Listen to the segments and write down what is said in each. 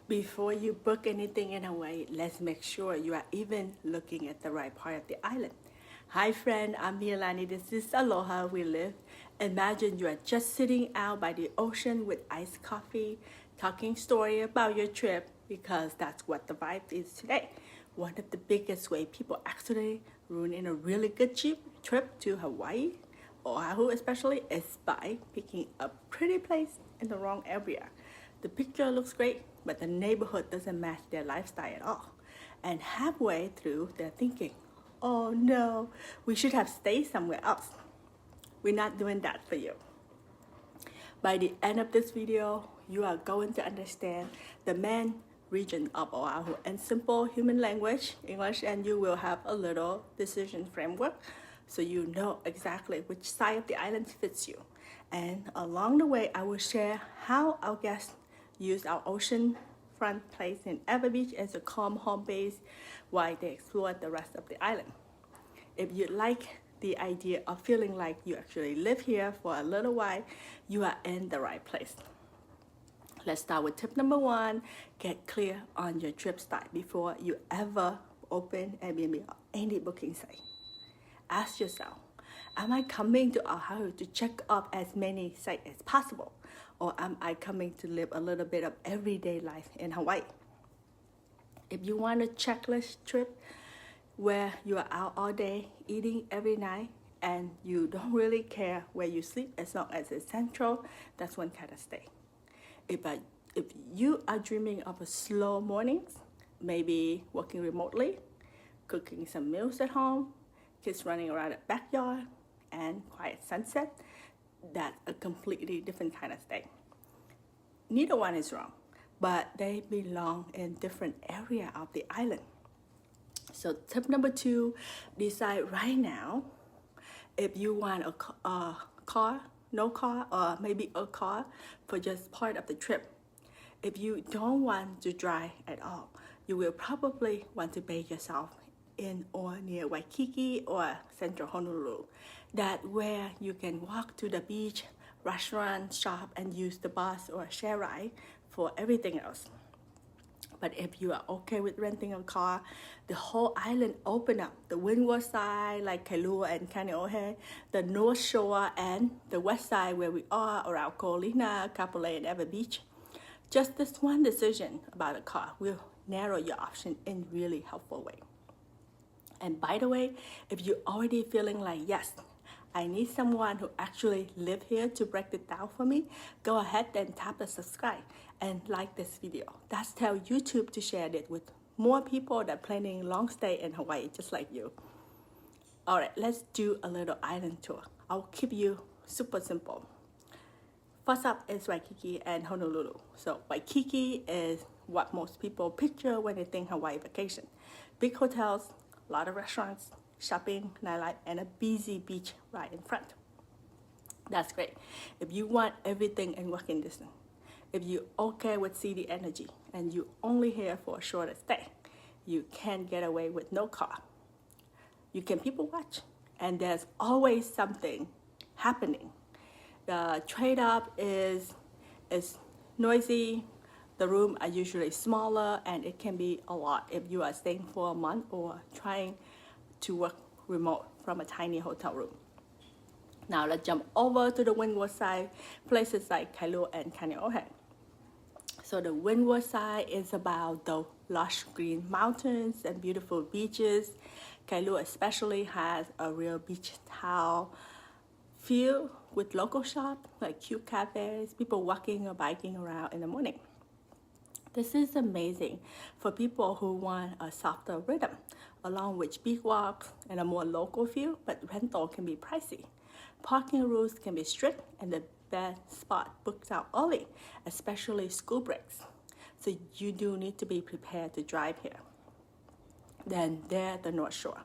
Before you book anything in Hawaii, let's make sure you are even looking at the right part of the island. Hi friend, I'm Milani. This is Aloha We Live. Imagine you are just sitting out by the ocean with iced coffee, talking story about your trip because that's what the vibe is today. One of the biggest way people actually ruin a really good cheap trip to Hawaii, Oʻahu especially, is by picking a pretty place in the wrong area. The picture looks great, but the neighborhood doesn't match their lifestyle at all. And halfway through, they're thinking, oh no, we should have stayed somewhere else. We're not doing that for you. By the end of this video, you are going to understand the main region of Oʻahu in simple human language, English, and you will have a little decision framework so you know exactly which side of the island fits you. And along the way, I will share how our guests use our oceanfront place in Ewa Beach as a calm home base while they explore the rest of the island. If you like the idea of feeling like you actually live here for a little while, you are in the right place. Let's start with tip number 1. Get clear on your trip style before you ever open Airbnb or any booking site. Ask yourself, am I coming to Oʻahu to check off as many sites as possible? Or am I coming to live a little bit of everyday life in Hawaii? If you want a checklist trip where you are out all day, eating every night, and you don't really care where you sleep as long as it's central, that's one kind of stay. If you are dreaming of a slow mornings, maybe working remotely, cooking some meals at home, kids running around the backyard, and quiet sunset, that's a completely different kind of stay. Neither one is wrong, but they belong in different area of the island. So tip number 2, decide right now if you want a car, no car, or maybe a car for just part of the trip. If you don't want to drive at all, you will probably want to base yourself in or near Waikīkī or central Honolulu. That where you can walk to the beach, restaurant, shop, and use the bus or share ride for everything else. But if you are okay with renting a car, the whole island open up. The windward side like Kailua and Kaneohe, the north shore and the west side where we are around Olina, Kapolei, and Ewa Beach. Just this one decision about a car will narrow your option in really helpful way. And by the way, if you're already feeling like, yes, I need someone who actually live here to break it down for me, go ahead and tap the subscribe and like this video. That's tell YouTube to share it with more people that planning long stay in Hawaii just like you. All right, let's do a little island tour. I'll keep you super simple. First up is Waikīkī and Honolulu. So Waikīkī is what most people picture when they think Hawaii vacation. Big hotels, a lot of restaurants, shopping, nightlife, and a busy beach right in front. That's great if you want everything in walking distance. If you're okay with city energy and you're only here for a shorter stay, you can get away with no car. You can people watch, and there's always something happening. The trade-off is noisy. The rooms are usually smaller, and it can be a lot if you are staying for a month or trying to work remote from a tiny hotel room. Now let's jump over to the windward side, places like Kailua and Kaneohe. So the windward side is about the lush green mountains and beautiful beaches. Kailua especially has a real beach town feel with local shops, like cute cafes, people walking or biking around in the morning. This is amazing for people who want a softer rhythm, along with beach walks and a more local feel, but rental can be pricey. Parking rules can be strict, and the best spot booked out early, especially school breaks. So you do need to be prepared to drive here. Then there's the North Shore.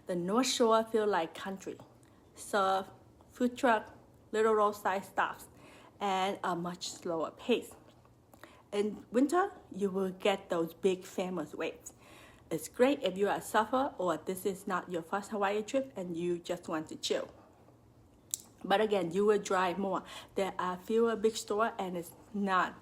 The North Shore feel like country. Surf, food truck, little roadside stops, and a much slower pace. In winter, you will get those big famous waves. It's great if you are a surfer or this is not your first Hawaii trip and you just want to chill. But again, you will drive more. There are fewer big stores, and it's not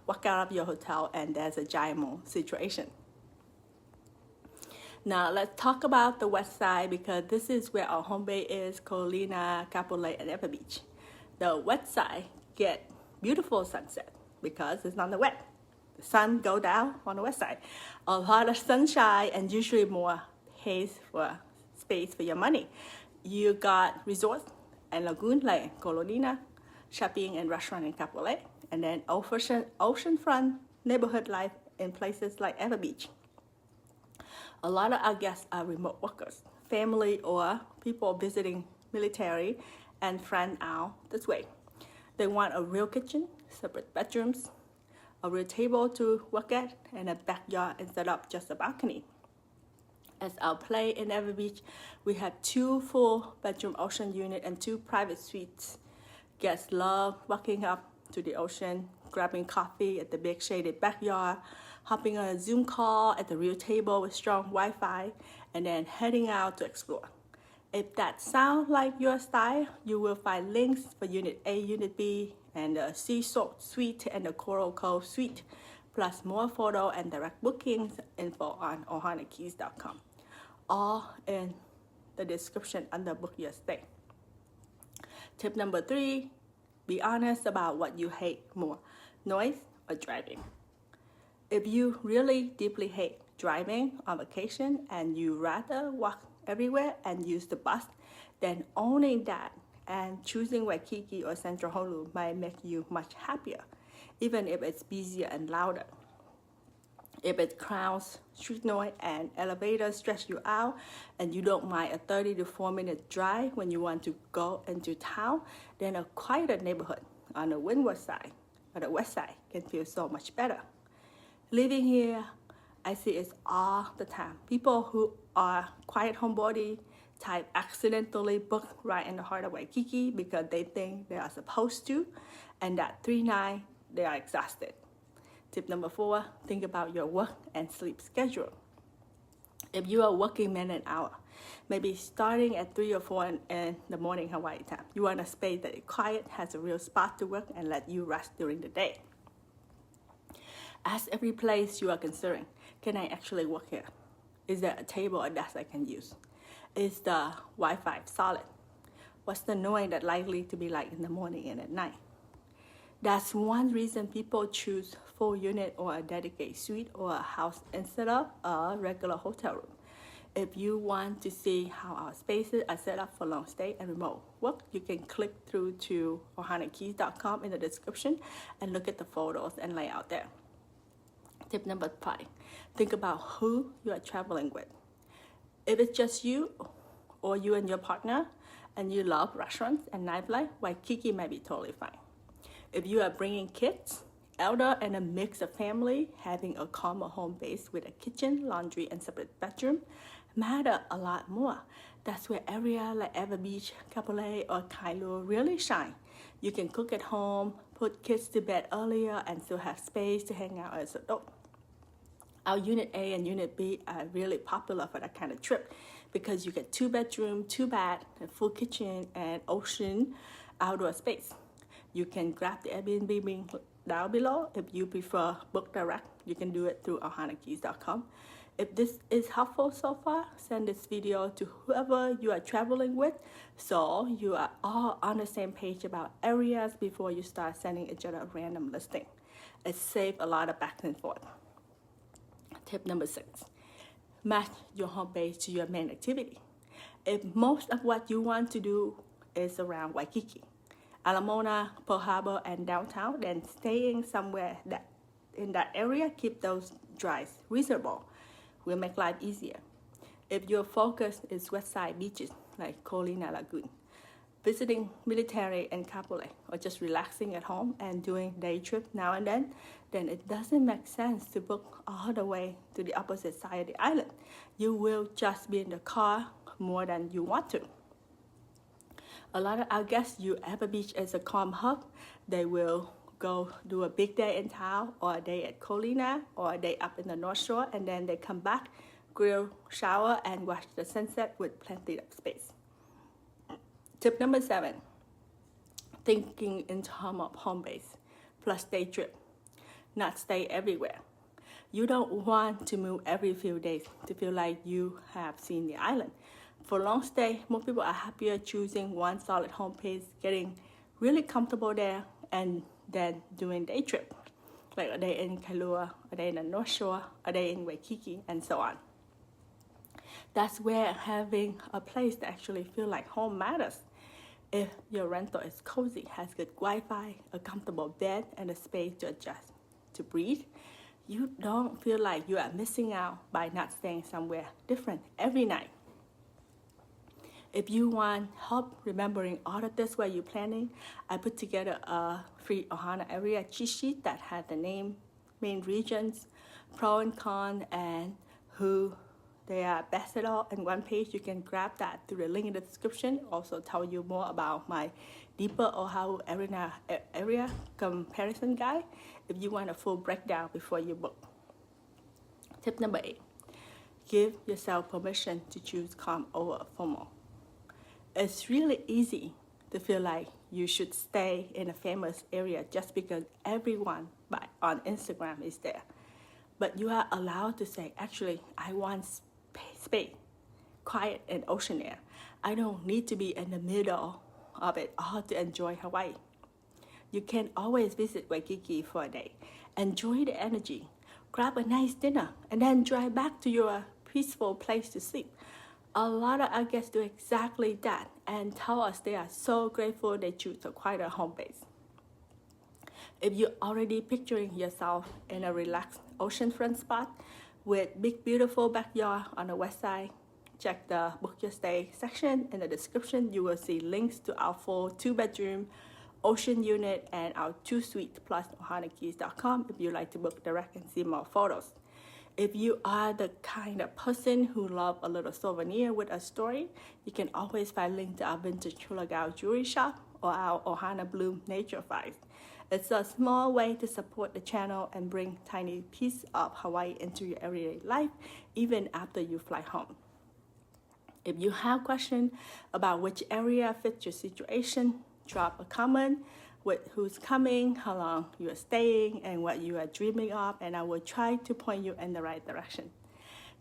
walk out of your hotel and there's a giant mall situation. Now let's talk about the west side, because this is where our home base is, Olina, Kapolei, and Ewa Beach. The west side get beautiful sunset because it's not the wet. The sun go down on the west side. A lot of sunshine and usually more haze for space for your money. You got resorts and lagoon like Olina, shopping and restaurant in Kapolei, and then oceanfront neighborhood life in places like Ewa Beach. A lot of our guests are remote workers, family or people visiting military and friends out this way. They want a real kitchen, separate bedrooms, a real table to work at, and a backyard instead of just a balcony. As our place in Ewa Beach, we have 2 full bedroom ocean units and 2 private suites. Guests love walking up to the ocean, grabbing coffee at the big shaded backyard, hopping on a Zoom call at the real table with strong Wi-Fi, and then heading out to explore. If that sounds like your style, you will find links for Unit A, Unit B, and the Sea Salt Suite and the Coral Cove Suite, plus more photo and direct bookings info on ohanakeys.com. All in the description under Book Your Stay. Tip number 3, be honest about what you hate more, noise or driving. If you really deeply hate driving on vacation and you rather walk everywhere and use the bus, then owning that and choosing Waikīkī or Central Honolulu might make you much happier, even if it's busier and louder. If it crowds, street noise, and elevators stress you out, and you don't mind a 30 to 4 minute drive when you want to go into town, then a quieter neighborhood on the windward side or the west side can feel so much better. Living here, I see it all the time. People who are quiet homebody type accidentally book right in the heart of Waikīkī because they think they are supposed to, and that 3 nights they are exhausted. Tip number 4, think about your work and sleep schedule. If you are working man an hour, maybe starting at 3 or 4 in the morning Hawaii time, you want a space that is quiet, has a real spot to work, and let you rest during the day. Ask every place you are considering, can I actually work here? Is there a table or desk I can use? Is the Wi-Fi solid? What's the noise that likely to be like in the morning and at night? That's one reason people choose full unit or a dedicated suite or a house instead of a regular hotel room. If you want to see how our spaces are set up for long stay and remote work, you can click through to ohanakeys.com in the description and look at the photos and layout there. Tip number 5, think about who you are traveling with. If it's just you or you and your partner and you love restaurants and nightlife, Waikīkī might be totally fine. If you are bringing kids, elder, and a mix of family, having a calmer home base with a kitchen, laundry, and separate bedroom matter a lot more. That's where areas like Ewa Beach, Kapolei, or Kailua really shine. You can cook at home, put kids to bed earlier, and still have space to hang out as adults. Our Unit A and Unit B are really popular for that kind of trip because you get 2 bedrooms, 2 baths, a full kitchen, and ocean outdoor space. You can grab the Airbnb link down below. If you prefer book direct, you can do it through ohanakeys.com. If this is helpful so far, send this video to whoever you are traveling with so you are all on the same page about areas before you start sending each other a random listing. It saves a lot of back and forth. Tip number 6, match your home base to your main activity. If most of what you want to do is around Waikīkī, Alamona, Pearl Harbor, and downtown, then staying somewhere that in that area keep those drives reasonable will make life easier. If your focus is west side beaches like Olina Lagoon, visiting military and Kapolei, or just relaxing at home and doing day trip now and then it doesn't make sense to book all the way to the opposite side of the island. You will just be in the car more than you want to. A lot of our guests use Ewa Beach as a calm hub. They will go do a big day in town, or a day at Olina, or a day up in the North Shore, and then they come back, grill, shower, and watch the sunset with plenty of space. Tip number 7, thinking in terms of home base plus day trip, not stay everywhere. You don't want to move every few days to feel like you have seen the island. For long stay, most people are happier choosing one solid home base, getting really comfortable there, and then doing day trip, like a day in Kailua, a day in the North Shore, a day in Waikīkī, and so on. That's where having a place that actually feel like home matters. If your rental is cozy, has good Wi-Fi, a comfortable bed, and a space to adjust, to breathe, you don't feel like you are missing out by not staying somewhere different every night. If you want help remembering all of this while you're planning, I put together a free Ohana area cheat sheet that had the main regions, pro and con, and who they are best at all in one page. You can grab that through the link in the description. Also tell you more about my deeper Oʻahu area comparison guide if you want a full breakdown before you book. Tip number 8, give yourself permission to choose calm over FOMO. It's really easy to feel like you should stay in a famous area just because everyone on Instagram is there. But you are allowed to say, actually, I want space, quiet, and ocean air. I don't need to be in the middle of it all to enjoy Hawaii. You can always visit Waikīkī for a day, enjoy the energy, grab a nice dinner, and then drive back to your peaceful place to sleep. A lot of our guests do exactly that and tell us they are so grateful they choose a quieter home base. If you're already picturing yourself in a relaxed oceanfront spot with big beautiful backyard on the west side, check the book your stay section in the description. You will see links to our full 2-bedroom ocean unit and our 2-suite plus ohanakeys.com if you'd like to book direct and see more photos. If you are the kind of person who love a little souvenir with a story, you can always find links to our vintage Hulagao jewelry shop or our Ohana Bloom nature finds. It's a small way to support the channel and bring tiny piece of Hawaii into your everyday life, even after you fly home. If you have questions about which area fits your situation, drop a comment with who's coming, how long you are staying, and what you are dreaming of, and I will try to point you in the right direction.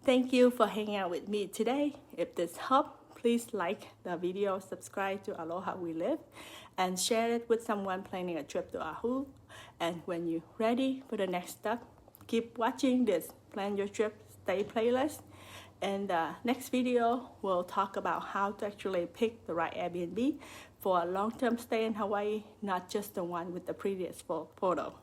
Thank you for hanging out with me today. If this helped, please like the video, subscribe to Aloha We Live, and share it with someone planning a trip to Oʻahu. And when you're ready for the next step, keep watching this Plan Your Trip Stay playlist. In the next video, we'll talk about how to actually pick the right Airbnb for a long-term stay in Hawaii, not just the one with the previous photo.